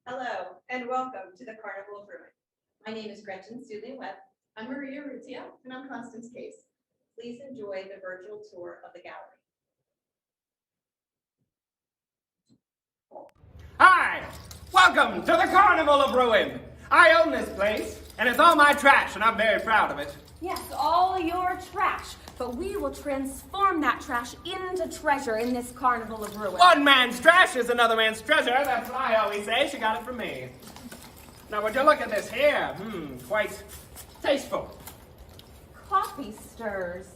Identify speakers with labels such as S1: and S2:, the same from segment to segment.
S1: Hello, and welcome to the Carnival of Ruin. My name is Gretchen Studlien-Webb.
S2: I'm Urrutia.
S1: And I'm Constance. Please enjoy the virtual tour of the gallery.
S3: Hi! Welcome to the Carnival of Ruin! I own this place, and it's all my trash, and I'm very proud of it.
S2: Yes, all your trash, but we will transform that trash into treasure in this Carnival of Ruin.
S3: One man's trash is another man's treasure. That's what I always say. She got it from me. Now, would you look at this here? Quite tasteful.
S2: Coffee stirs.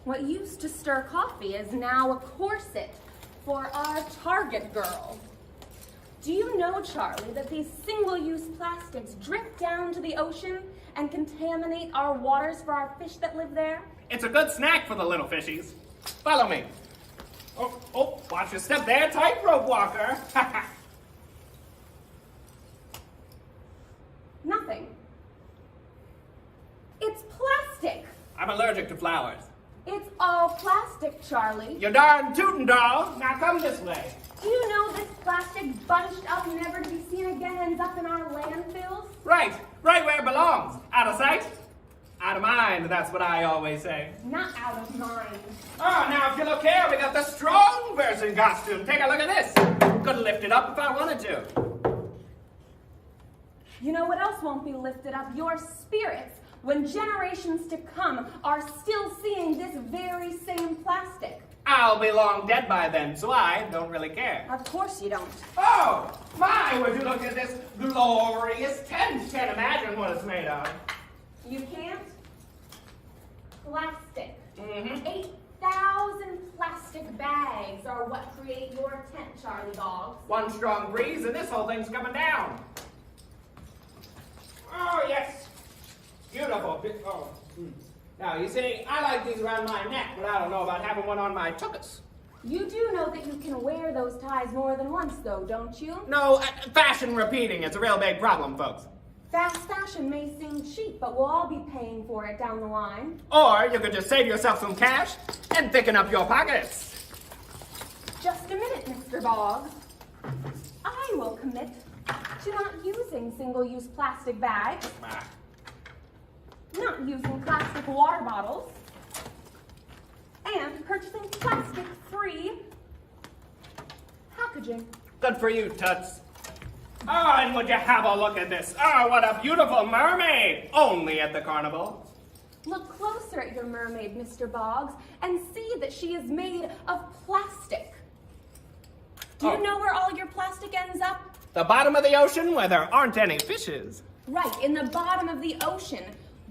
S2: What used to stir coffee is now a corset for our target girl. Do you know, Charlie, that these single-use plastics drift down to the ocean and contaminate our waters for our fish that live there?
S3: It's a good snack for the little fishies. Follow me. Oh, watch your step there, tightrope walker.
S2: Nothing. It's plastic.
S3: I'm allergic to flowers.
S2: It's all plastic, Charlie.
S3: You darn tootin' doll. Now come this way.
S2: Do you know this plastic bunched up, never to be seen again, ends up in our landfills?
S3: Right where it belongs. Out of sight, out of mind, that's what I always say.
S2: Not out of mind.
S3: Oh, now if you look here, we got the strong person costume. Take a look at this. Could lift it up if I wanted to.
S2: You know what else won't be lifted up? Your spirits, when generations to come are still seeing this very same plastic.
S3: I'll be long dead by then, so I don't really care.
S2: Of course you don't.
S3: Oh, my, would you look at this glorious tent. Can't imagine what it's made of.
S2: You can't? Plastic.
S3: Mm-hmm.
S2: 8,000 plastic bags are what create your tent, Charlie Dogs.
S3: One strong breeze and this whole thing's coming down. Oh, yes. Beautiful. Now, you see, I like these around my neck, but I don't know about having one on my tuchus.
S2: You do know that you can wear those ties more than once, though, don't you?
S3: No, fashion repeating is a real big problem, folks.
S2: Fast fashion may seem cheap, but we'll all be paying for it down the line.
S3: Or you could just save yourself some cash and thicken up your pockets.
S2: Just a minute, Mr. Boggs. I will commit to not using single-use plastic bags, not using plastic water bottles, and purchasing plastic-free packaging.
S3: Good for you, Toots. Oh, and would you have a look at this? Oh, what a beautiful mermaid! Only at the carnival.
S2: Look closer at your mermaid, Mr. Boggs, and see that she is made of plastic. Do you know where all your plastic ends up?
S3: The bottom of the ocean where there aren't any fishes.
S2: Right in the bottom of the ocean,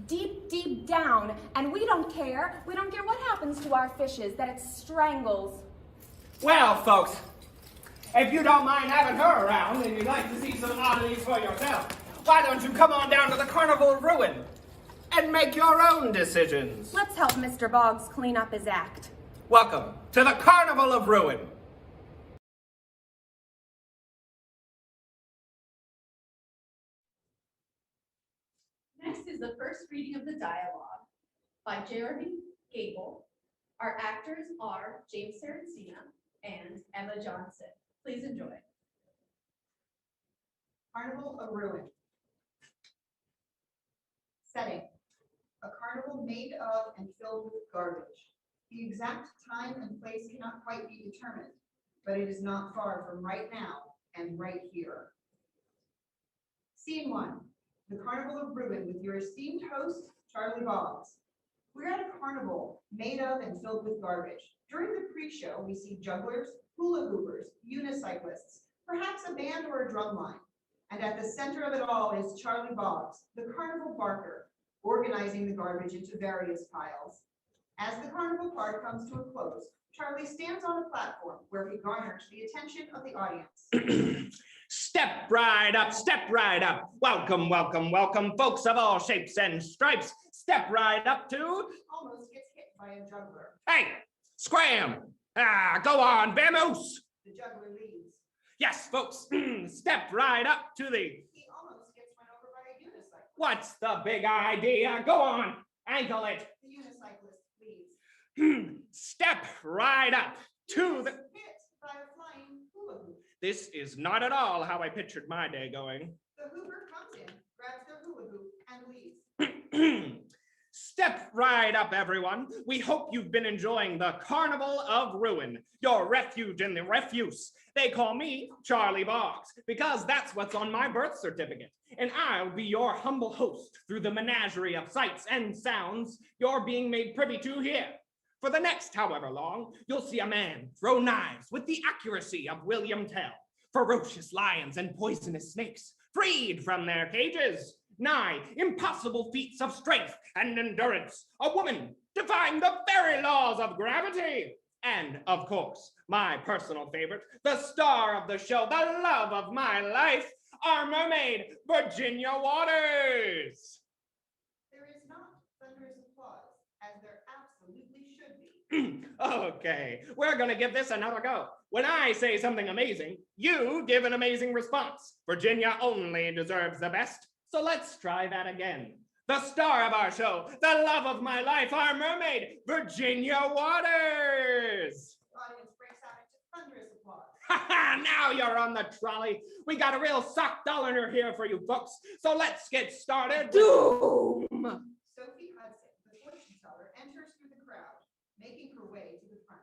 S2: deep, deep down. And we don't care. We don't care what happens to our fishes, that it strangles.
S3: Well, folks, if you don't mind having her around and you'd like to see some oddities for yourself, why don't you come on down to the Carnival of Ruin and make your own decisions?
S2: Let's help Mr. Boggs clean up his act.
S3: Welcome to the Carnival of Ruin.
S1: Next is the first reading of the dialogue by Jeremy Gable. Our actors are James Saracena and Emma Johnson. Please enjoy.
S4: Carnival of Ruin. Setting: a carnival made of and filled with garbage. The exact time and place cannot quite be determined, but it is not far from right now and right here. Scene 1. The Carnival of Ruin with your esteemed host, Charlie Boggs. We're at a carnival made of and filled with garbage. During the pre-show, we see jugglers, hula hoopers, unicyclists, perhaps a band or a drum line. And at the center of it all is Charlie Boggs, the carnival barker, organizing the garbage into various piles. As the carnival part comes to a close, Charlie stands on a platform where he garners the attention of the audience.
S3: Step right up, step right up. Welcome, welcome, welcome, folks of all shapes and stripes. Step right up to...
S4: Almost gets hit by a juggler.
S3: Hey, scram! Go on, vamoose!
S4: The juggler leaves.
S3: Yes, folks, step right up to the...
S4: He almost gets run over by a unicycle.
S3: What's the big idea? Go on, ankle it.
S4: The unicyclist leaves.
S3: Step right up to the...
S4: Hit by a flying hula hoop.
S3: This is not at all how I pictured my day going.
S4: The hooper comes in, grabs their hula hoop, and leaves.
S3: Step right up, everyone. We hope you've been enjoying the Carnival of Ruin, your refuge in the refuse. They call me Charlie Boggs because that's what's on my birth certificate. And I'll be your humble host through the menagerie of sights and sounds you're being made privy to here. For the next however long, you'll see a man throw knives with the accuracy of William Tell, ferocious lions and poisonous snakes, freed from their cages. Nigh impossible feats of strength and endurance, a woman defying the very laws of gravity. And, of course, my personal favorite, the star of the show, the love of my life, our mermaid, Virginia Waters.
S4: There is not thunderous applause, as there absolutely should be.
S3: Okay, we're gonna give this another go. When I say something amazing, you give an amazing response. Virginia only deserves the best. So let's try that again. The star of our show, the love of my life, our mermaid, Virginia Waters.
S4: The audience breaks out into thunderous applause.
S3: Now you're on the trolley. We got a real sock dollar here for you folks. So let's get started.
S2: Doom!
S4: Sophie Hudson, the fortune teller, enters through the crowd, making her way to the front.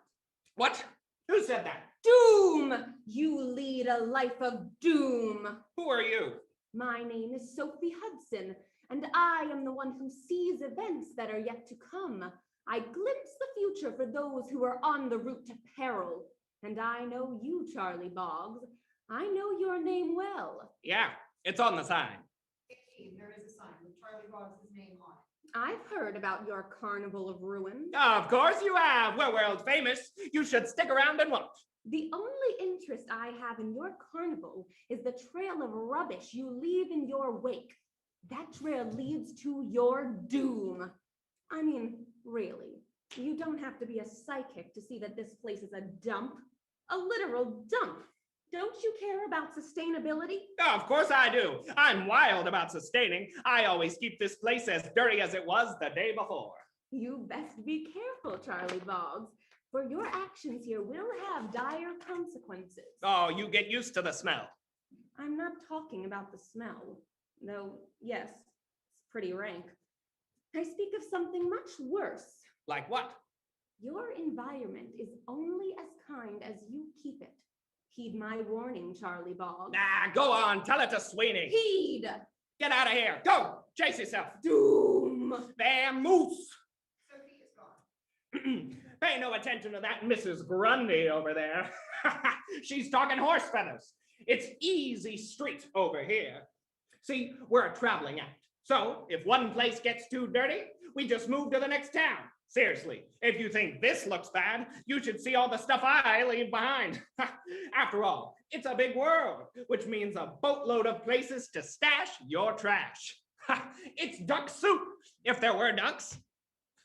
S3: What? Who said that?
S2: Doom! You lead a life of doom.
S3: Who are you?
S2: My name is Sophie Hudson, and I am the one who sees events that are yet to come. I glimpse the future for those who are on the route to peril. And I know you, Charlie Boggs. I know your name well.
S3: Yeah, it's on the sign.
S4: Indeed, there is a sign with Charlie Boggs' name on it.
S2: I've heard about your Carnival of Ruin.
S3: Of course you have. We're world famous. You should stick around and watch.
S2: The only interest I have in your carnival is the trail of rubbish you leave in your wake. That trail leads to your doom. I mean, really, you don't have to be a psychic to see that this place is a dump, a literal dump. Don't you care about sustainability?
S3: Oh, of course I do. I'm wild about sustaining. I always keep this place as dirty as it was the day before.
S2: You best be careful, Charlie Boggs, for your actions here will have dire consequences.
S3: Oh, you get used to the smell.
S2: I'm not talking about the smell, though, yes, it's pretty rank. I speak of something much worse.
S3: Like what?
S2: Your environment is only as kind as you keep it. Heed my warning, Charlie Boggs.
S3: Go on, tell it to Sweeney.
S2: Heed!
S3: Get out of here. Go, chase yourself.
S2: Doom!
S3: Vamoose.
S4: Sophie is gone.
S3: Pay no attention to that Mrs. Grundy over there. She's talking horse feathers. It's easy street over here. See, we're a traveling act. So if one place gets too dirty, we just move to the next town. Seriously, if you think this looks bad, you should see all the stuff I leave behind. After all, it's a big world, which means a boatload of places to stash your trash. It's duck soup, if there were ducks,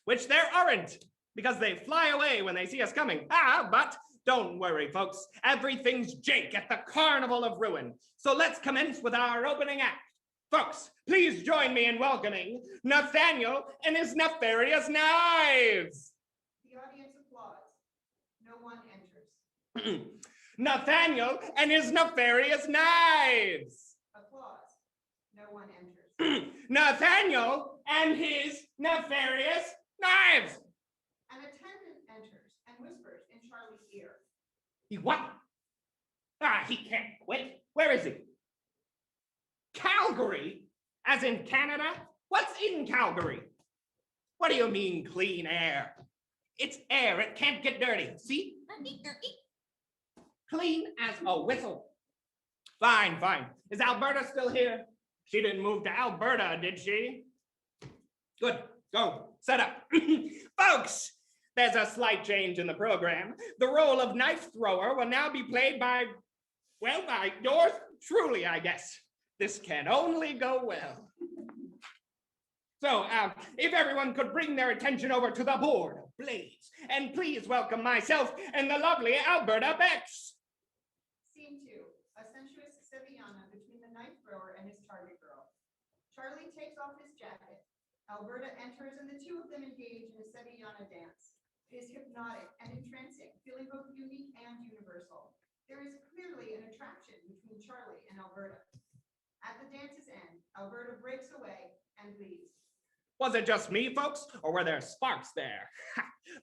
S3: which there aren't, because they fly away when they see us coming. But don't worry, folks. Everything's Jake at the Carnival of Ruin. So let's commence with our opening act. Folks, please join me in welcoming Nathaniel and his nefarious knives.
S4: The audience applauds. No one enters.
S3: Nathaniel and his nefarious knives.
S4: Applause. No one enters.
S3: Nathaniel and his nefarious knives.
S4: An attendant enters and whispers in Charlie's ear.
S3: He what? He can't quit. Where is he? Calgary? As in Canada? What's in Calgary? What do you mean clean air? It's air. It can't get dirty. See? Clean as a whistle. Fine, fine. Is Alberta still here? She didn't move to Alberta, did she? Good. Go. Set up. Folks, there's a slight change in the program. The role of knife thrower will now be played by yours truly, I guess. This can only go well. So, if everyone could bring their attention over to the board of blades, and please welcome myself and the lovely Alberta Bex.
S4: Scene 2, a sensuous Sevillana between the knife thrower and his target girl. Charlie takes off his jacket. Alberta enters and the two of them engage in a Sevillana dance. It is hypnotic and entrancing, feeling both unique and universal. There is clearly an attraction between Charlie and Alberta. At the dance's end, Alberta breaks away and leaves.
S3: Was it just me, folks, or were there sparks there?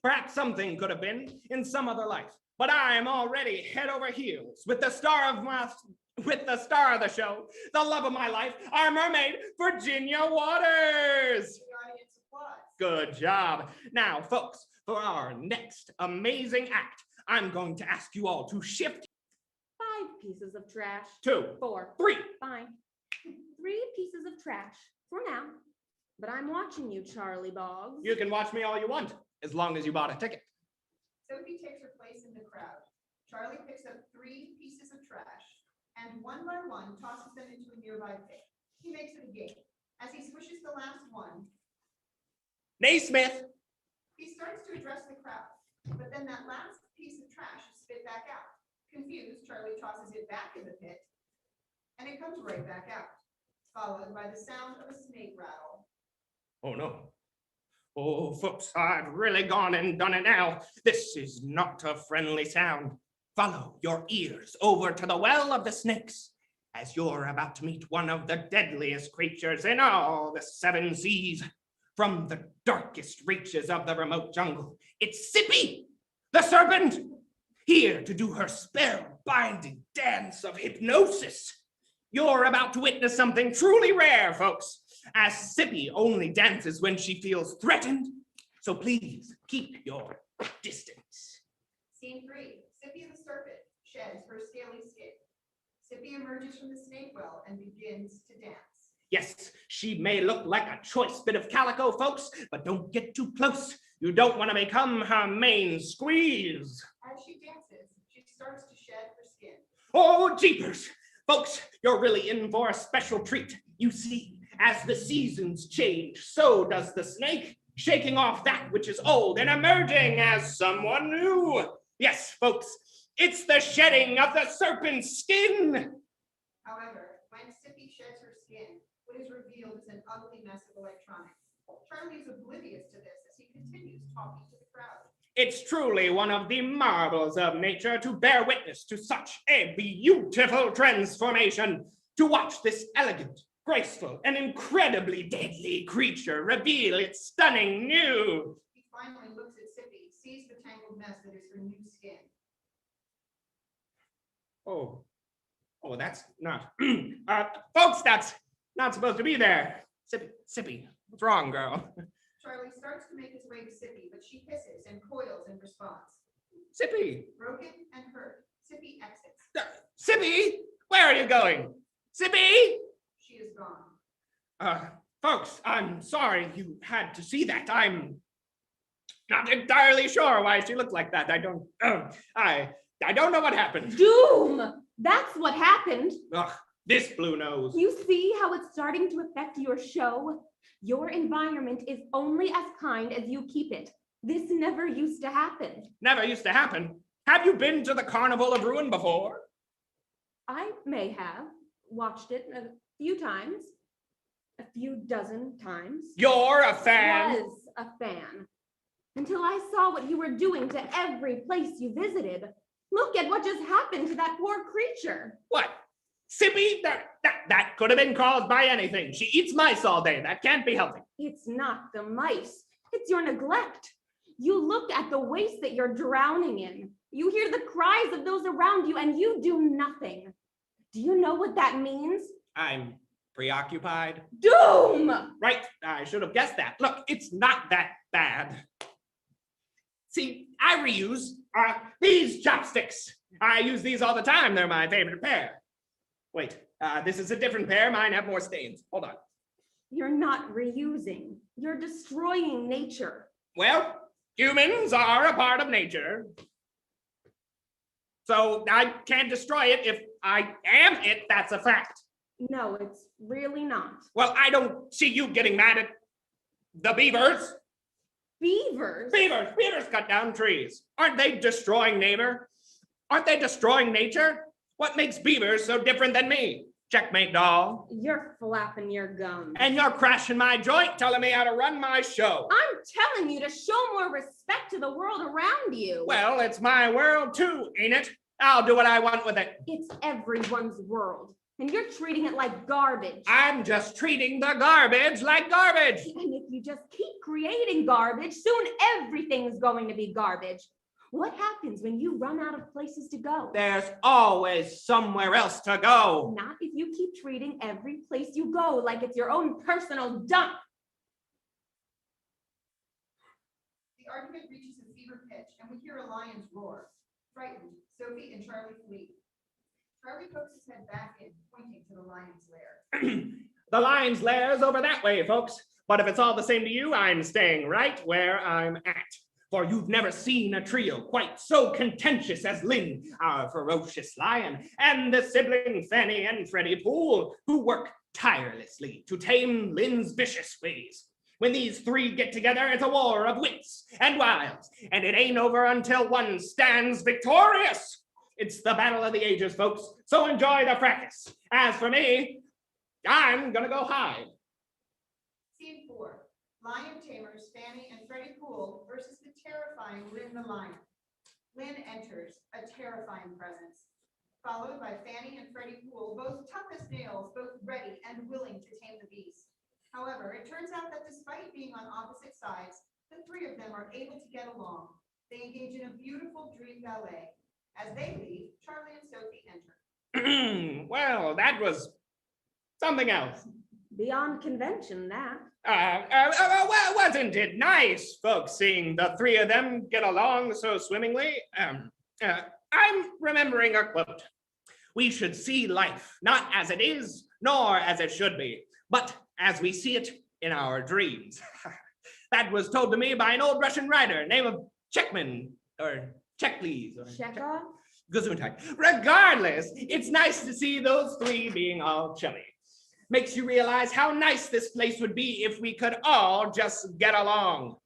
S3: Perhaps something could have been in some other life. But I am already head over heels with the star of the show, the love of my life, our mermaid, Virginia Waters.
S4: The audience applauds.
S3: Good job. Now, folks, for our next amazing act, I'm going to ask you all to shift
S2: 5 pieces of trash.
S3: 2,
S2: 4.
S3: 3.
S2: Fine. 3 pieces of trash for now. But I'm watching you, Charlie Boggs.
S3: You can watch me all you want, as long as you bought a ticket.
S4: Sophie takes her place in the crowd. Charlie picks up 3 pieces of trash and one by one tosses them into a nearby pit. He makes it a game. As he swishes the last one,
S3: Naismith.
S4: he starts to address the crowd, but then that last piece of trash is spit back out. Confused, Charlie tosses it back in the pit, and it comes right back out, followed by the sound of a snake rattle.
S3: Oh, no. Oh, folks, I've really gone and done it now. This is not a friendly sound. Follow your ears over to the well of the snakes, as you're about to meet one of the deadliest creatures in all the 7 seas. From the darkest reaches of the remote jungle, it's Sippy, the serpent, here to do her spell-binding dance of hypnosis. You're about to witness something truly rare, folks, as Sippy only dances when she feels threatened. So please keep your distance.
S4: Scene 3, Sippy the serpent sheds her scaly skin. Sippy emerges from the snake well and begins to dance.
S3: Yes, she may look like a choice bit of calico, folks, but don't get too close. You don't want to become her main squeeze.
S4: As she dances, she starts to shed her skin.
S3: Oh, jeepers! Folks, you're really in for a special treat. You see, as the seasons change, so does the snake, shaking off that which is old and emerging as someone new. Yes, folks, it's the shedding of the serpent's skin.
S4: However, when Sippy sheds her skin, what is revealed is an ugly mess of electronics. Charlie is oblivious to this as he continues talking to the crowd.
S3: It's truly one of the marvels of nature to bear witness to such a beautiful transformation. To watch this elegant, graceful, and incredibly deadly creature reveal its stunning new.
S4: He finally looks at Sippy, sees the tangled mess that is her new skin.
S3: Oh, that's not. Folks, that's not supposed to be there. Sippy, what's wrong, girl?
S4: Charlie starts to make his way to Sippy, but she hisses and coils in response.
S3: Sippy,
S4: Broken and hurt, Sippy exits.
S3: Sippy, where are you going? Sippy!
S4: She is gone.
S3: Folks, I'm sorry you had to see that. I'm not entirely sure why she looked like that. I don't know what happened.
S2: Doom! That's what happened.
S3: Ugh, this blue nose.
S2: You see how it's starting to affect your show? Your environment is only as kind as you keep it. This never used to happen.
S3: Never used to happen. Have you been to the Carnival of Ruin before?
S2: I may have watched it a few times, a few dozen times.
S3: You're a fan.
S2: Was a fan. Until I saw what you were doing to every place you visited. Look at what just happened to that poor creature.
S3: What? Sippy? That could have been caused by anything. She eats mice all day. That can't be healthy.
S2: It's not the mice. It's your neglect. You look at the waste that you're drowning in. You hear the cries of those around you and you do nothing. Do you know what that means?
S3: I'm preoccupied.
S2: Doom!
S3: Right, I should have guessed that. Look, it's not that bad. See, I reuse these chopsticks. I use these all the time. They're my favorite pair. Wait, this is a different pair. Mine have more stains. Hold on.
S2: You're not reusing. You're destroying nature.
S3: Well, humans are a part of nature. So I can't destroy it. If I am it, that's a fact.
S2: No, it's really not.
S3: Well, I don't see you getting mad at the beavers.
S2: Beavers?
S3: Beavers cut down trees. Aren't they destroying nature? Aren't they destroying nature? What makes beavers so different than me? Checkmate, doll.
S2: You're flapping your gums.
S3: And you're crashing my joint, telling me how to run my show.
S2: I'm telling you to show more respect to the world around you.
S3: Well, it's my world too, ain't it? I'll do what I want with it.
S2: It's everyone's world, and you're treating it like garbage.
S3: I'm just treating the garbage like garbage.
S2: And if you just keep creating garbage, soon everything's going to be garbage. What happens when you run out of places to go?
S3: There's always somewhere else to go.
S2: Not if you keep treating every place you go like it's your own personal dump.
S4: The argument reaches a fever pitch, and we hear a lion's roar. Frightened, Sophie and Charlie flee. Charlie pokes his head back in, pointing to the lion's lair.
S3: The lion's lair's over that way, folks. But if it's all the same to you, I'm staying right where I'm at. For you've never seen a trio quite so contentious as Lynn, our ferocious lion, and the sibling Fanny and Freddie Poole, who work tirelessly to tame Lynn's vicious ways. When these three get together, it's a war of wits and wiles, and it ain't over until one stands victorious. It's the battle of the ages, folks, so enjoy the fracas. As for me, I'm gonna go hide.
S4: Scene 4. Lion tamers Fanny and Freddie Poole versus the terrifying Lynn the lion. Lynn enters, a terrifying presence, followed by Fanny and Freddie Poole, both tough as nails, both ready and willing to tame the beast. However, it turns out that despite being on opposite sides, the three of them are able to get along. They engage in a beautiful dream ballet. As they leave, Charlie and Sophie enter.
S3: Well, that was something else.
S2: Beyond convention, that.
S3: Well, wasn't it nice, folks, seeing the three of them get along so swimmingly? I'm remembering a quote. We should see life not as it is, nor as it should be, but as we see it in our dreams. That was told to me by an old Russian writer named Checkman, or Checkles. Or
S2: Chekhov?
S3: Gesundheit. Regardless, it's nice to see those three being all chummy. Makes you realize how nice this place would be if we could all just get along.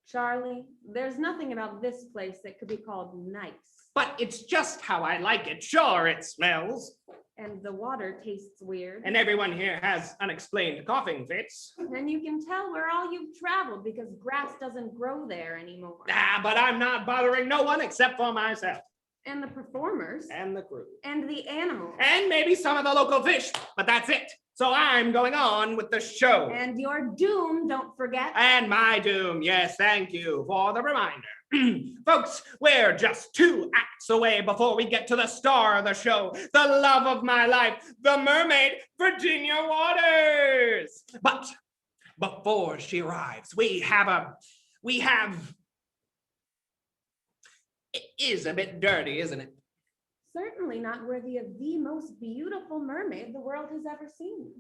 S2: Charlie, there's nothing about this place that could be called nice.
S3: But it's just how I like it. Sure, it smells.
S2: And the water tastes weird.
S3: And everyone here has unexplained coughing fits.
S2: And you can tell where all you've traveled because grass doesn't grow there anymore.
S3: But I'm not bothering no one except for myself.
S2: And the performers.
S3: And the crew.
S2: And the animals.
S3: And maybe some of the local fish, but that's it. So I'm going on with the show.
S2: And your doom, don't forget.
S3: And my doom, yes, thank you for the reminder. Folks, we're just 2 acts away before we get to the star of the show, the love of my life, the mermaid, Virginia Waters. But before she arrives, it is a bit dirty, isn't it?
S2: Certainly not worthy of the most beautiful mermaid the world has ever seen.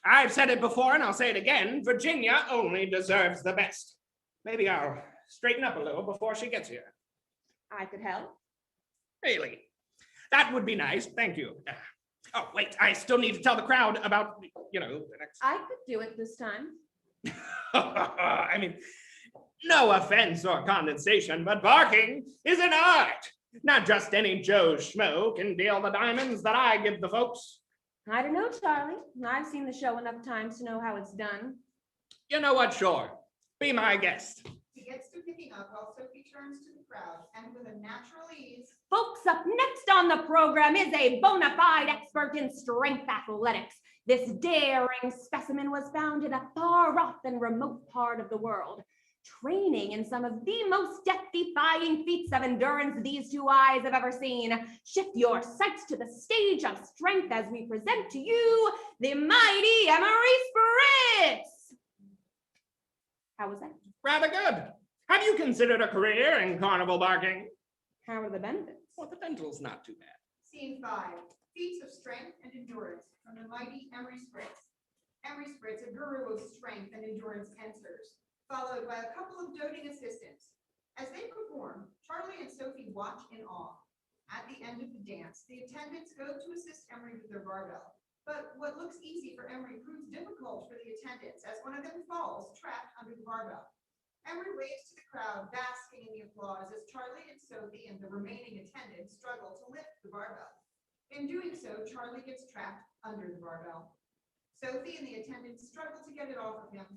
S3: I've said it before and I'll say it again. Virginia only deserves the best. Maybe I'll straighten up a little before she gets here.
S2: I could help.
S3: Really? That would be nice. Thank you. Oh, wait, I still need to tell the crowd about, the next.
S2: I could do it this time.
S3: I mean, no offense or condensation, but barking is an art. Not just any Joe Schmo can deal the diamonds that I give the folks.
S2: I don't know, Charlie. I've seen the show enough times to know how it's done.
S3: You know what, sure. Be my guest.
S4: He gets to picking up while Sophie turns to the crowd and with a natural ease.
S2: Folks, up next on the program is a bona fide expert in strength athletics. This daring specimen was found in a far off and remote part of the world, training in some of the most death-defying feats of endurance these two eyes have ever seen. Shift your sights to the stage of strength as we present to you the mighty Emery Spritz. How was that?
S3: Rather good. Have you considered a career in carnival barking?
S2: How are the benefits?
S3: Well, the dental's not too bad.
S4: Scene 5. Feats of strength and endurance from the mighty Emery Spritz. Emery Spritz, a guru of strength and endurance, enters, followed by a couple of doting assistants. As they perform, Charlie and Sophie watch in awe. At the end of the dance, the attendants go to assist Emery with their barbell. But what looks easy for Emery proves difficult for the attendants as one of them falls, trapped under the barbell. Emery waves to the crowd, basking in the applause as Charlie and Sophie and the remaining attendants struggle to lift the barbell. In doing so, Charlie gets trapped under the barbell. Sophie and the attendants struggle to get it off of him.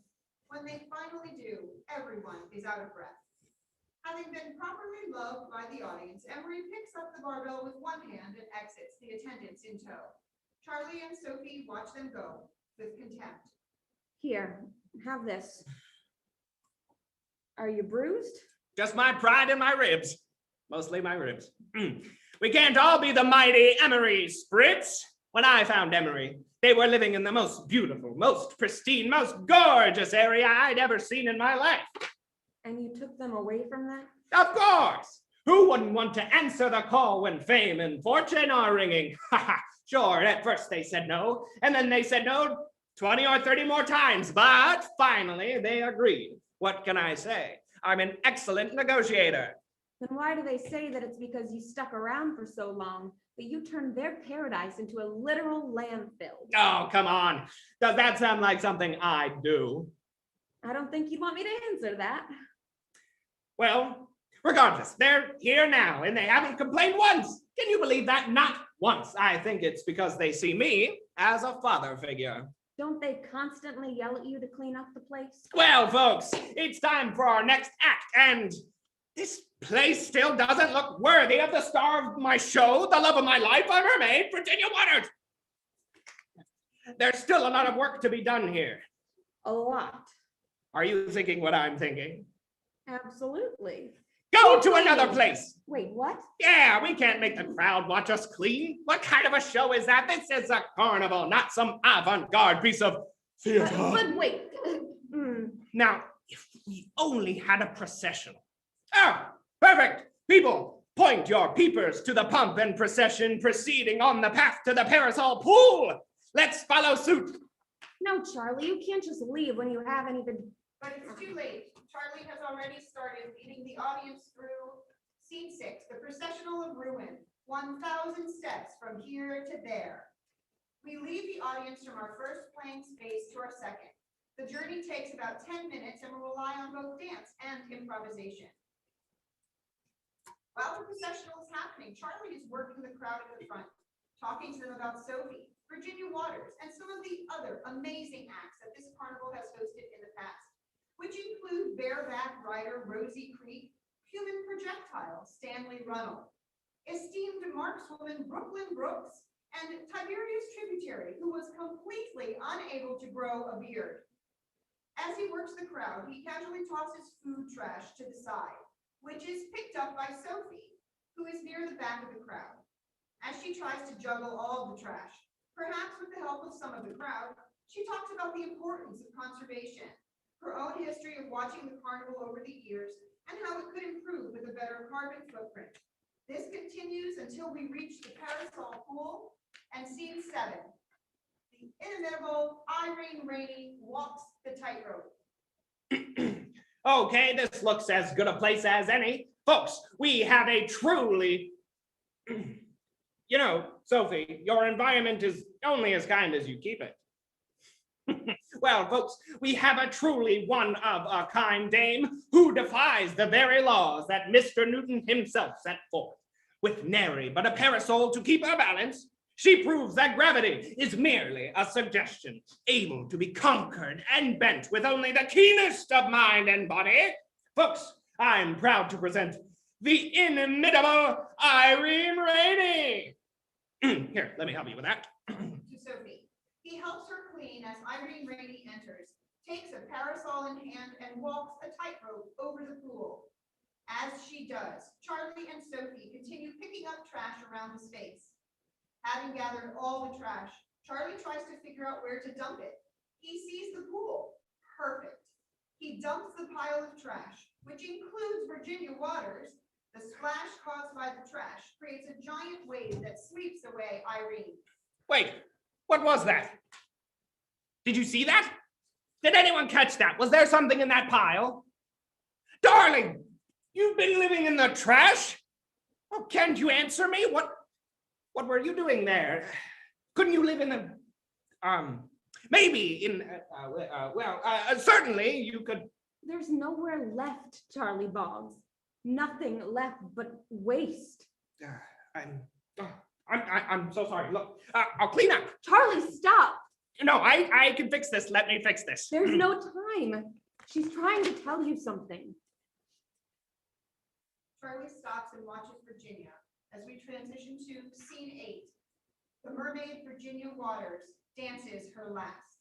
S4: When they finally do, everyone is out of breath. Having been properly loved by the audience, Emery picks up the barbell with one hand and exits, the attendants in tow. Charlie and Sophie watch them go with contempt.
S2: Here, have this. Are you bruised?
S3: Just my pride and my ribs. Mostly my ribs. We can't all be the mighty Emery Spritz. When I found Emery, they were living in the most beautiful, most pristine, most gorgeous area I'd ever seen in my life.
S2: And you took them away from that?
S3: Of course. Who wouldn't want to answer the call when fame and fortune are ringing? Sure, at first they said no, and then they said no 20 or 30 more times, but finally they agreed. What can I say? I'm an excellent negotiator.
S2: Then why do they say that it's because you stuck around for so long that you turned their paradise into a literal landfill?
S3: Oh, come on. Does that sound like something I do?
S2: I don't think you'd want me to answer that.
S3: Well, regardless, they're here now and they haven't complained once. Can you believe that? Not once. I think it's because they see me as a father figure.
S2: Don't they constantly yell at you to clean up the place?
S3: Well, folks, it's time for our next act, and this place still doesn't look worthy of the star of my show, the love of my life, a mermaid, Virginia Waters. There's still a lot of work to be done here.
S2: A lot.
S3: Are you thinking what I'm thinking?
S2: Absolutely.
S3: Go to another place.
S2: Wait, what?
S3: Yeah, we can't make the crowd watch us clean. What kind of a show is that? This is a carnival, not some avant-garde piece of theater.
S2: But wait.
S3: Now, if we only had a processional. Ah, perfect. People, point your peepers to the pump and procession proceeding on the path to the parasol pool. Let's follow suit.
S2: No, Charlie, you can't just leave when you haven't even...
S4: But it's too late. Charlie has already started leading the audience through scene 6, the processional of ruin, 1,000 steps from here to there. We lead the audience from our first playing space to our second. The journey takes about 10 minutes and will rely on both dance and improvisation. While the processional is happening, Charlie is working the crowd in the front, talking to them about Sophie, Virginia Waters, and some of the other amazing acts that this carnival has hosted in the past, which include bareback rider Rosie Creek, human projectile Stanley Runnell, esteemed markswoman Brooklyn Brooks, and Tiberius Tributary, who was completely unable to grow a beard. As he works the crowd, he casually tosses food trash to the side, which is picked up by Sophie, who is near the back of the crowd. As she tries to juggle all of the trash, perhaps with the help of some of the crowd, she talks about the importance of conservation, her own history of watching the carnival over the years, and how it could improve with a better carbon footprint. This continues until we reach the parasol pool and scene 7, the inimitable Irene Rainey walks the tightrope.
S3: Okay, this looks as good a place as any. Folks, we have a truly... You know, Sophie, your environment is only as kind as you keep it. Well, folks, we have a truly one-of-a-kind dame who defies the very laws that Mr. Newton himself set forth. With nary but a parasol to keep her balance, she proves that gravity is merely a suggestion, able to be conquered and bent with only the keenest of mind and body. Folks, I'm proud to present the inimitable Irene Rainey. Here, let me help you with that.
S4: To Sophie. He helps her clean as Irene Rainey enters, takes a parasol in hand, and walks a tightrope over the pool. As she does, Charlie and Sophie continue picking up trash around the space. Having gathered all the trash, Charlie tries to figure out where to dump it. He sees the pool. Perfect. He dumps the pile of trash, which includes Virginia waters. The splash caused by the trash creates a giant wave that sweeps away Irene.
S3: Wait, what was that? Did you see that? Did anyone catch that? Was there something in that pile? Darling, you've been living in the trash? Oh, can't you answer me? What were you doing there? Couldn't you live in the, maybe in, certainly you could.
S2: There's nowhere left, Charlie Boggs. Nothing left but waste.
S3: I'm so sorry. Look, I'll clean up.
S2: Charlie, stop!
S3: No, I can fix this. Let me fix this.
S2: There's no time. She's trying to tell you something.
S4: Charlie stops and watches Virginia as we transition to scene 8. The mermaid Virginia Waters dances her last.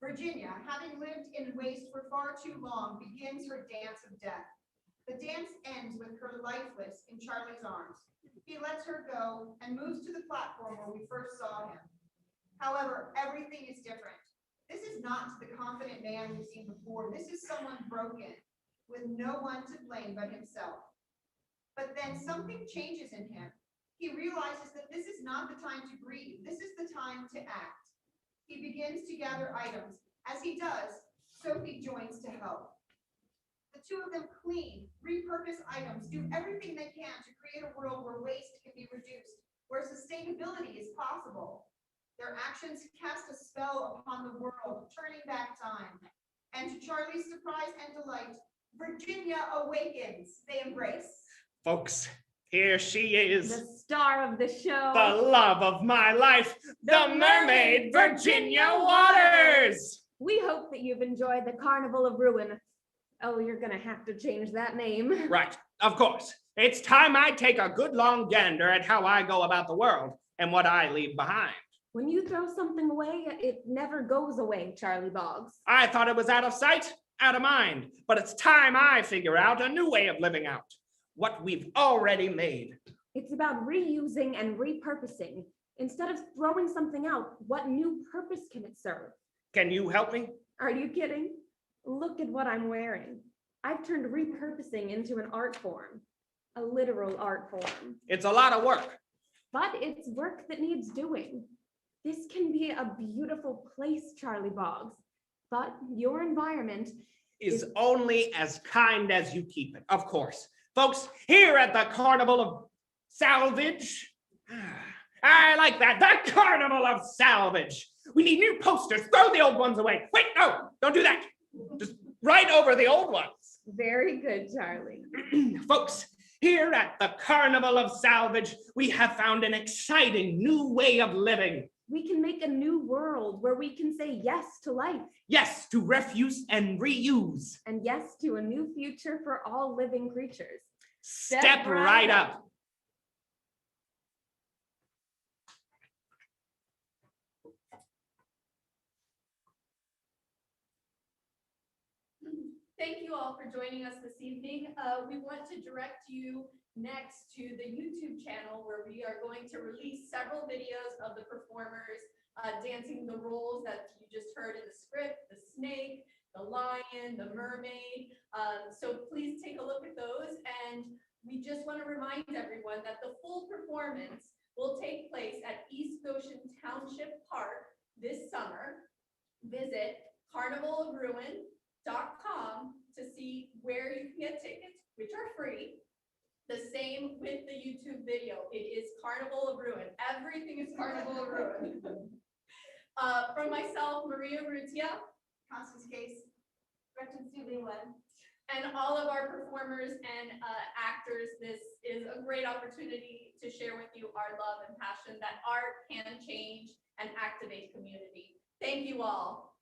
S4: Virginia, having lived in waste for far too long, begins her dance of death. The dance ends with her lifeless in Charlie's arms. He lets her go and moves to the platform where we first saw him. However, everything is different. This is not the confident man we've seen before. This is someone broken, with no one to blame but himself. But then something changes in him. He realizes that this is not the time to grieve. This is the time to act. He begins to gather items. As he does, Sophie joins to help. The two of them clean, repurpose items, do everything they can to create a world where waste can be reduced, where sustainability is possible. Their actions cast a spell upon the world, turning back time. And to Charlie's surprise and delight, Virginia awakens. They embrace.
S3: Folks, here she is.
S2: The star of the show.
S3: The love of my life, the mermaid Virginia Waters.
S2: We hope that you've enjoyed the Carnival of Ruin. Oh, you're gonna have to change that name.
S3: Right, of course. It's time I take a good long gander at how I go about the world and what I leave behind.
S2: When you throw something away, it never goes away, Charlie Boggs.
S3: I thought it was out of sight, out of mind, but it's time I figure out a new way of living out what we've already made.
S2: It's about reusing and repurposing. Instead of throwing something out, what new purpose can it serve?
S3: Can you help me?
S2: Are you kidding? Look at what I'm wearing. I've turned repurposing into an art form, a literal art form.
S3: It's a lot of work.
S2: But it's work that needs doing. This can be a beautiful place, Charlie Boggs, but your environment
S3: is only as kind as you keep it, of course. Folks, here at the Carnival of Salvage, I like that, the Carnival of Salvage. We need new posters, throw the old ones away. Wait, no, don't do that. Just write over the old ones.
S2: Very good, Charlie.
S3: Folks, here at the Carnival of Salvage, we have found an exciting new way of living.
S2: We can make a new world where we can say yes to life.
S3: Yes to refuse and reuse.
S2: And yes to a new future for all living creatures.
S3: Step right up.
S1: Thank you all for joining us this evening. We want to direct you next to the YouTube channel where we are going to release several videos of the performers dancing the roles that you just heard in the script, the snake, the lion, the mermaid. So please take a look at those. And we just want to remind everyone that the full performance will take place at East Goshen Township Park this summer, visit carnivalofruin.com to see where you can get tickets, which are free. The same with the YouTube video. It is Carnival of Ruin. Everything is Carnival of Ruin. From myself, Maria Urrutia,
S4: Constance Case.
S2: Gretchen Studlien-Webb.
S1: and all of our performers and actors, this is a great opportunity to share with you our love and passion that art can change and activate community. Thank you all.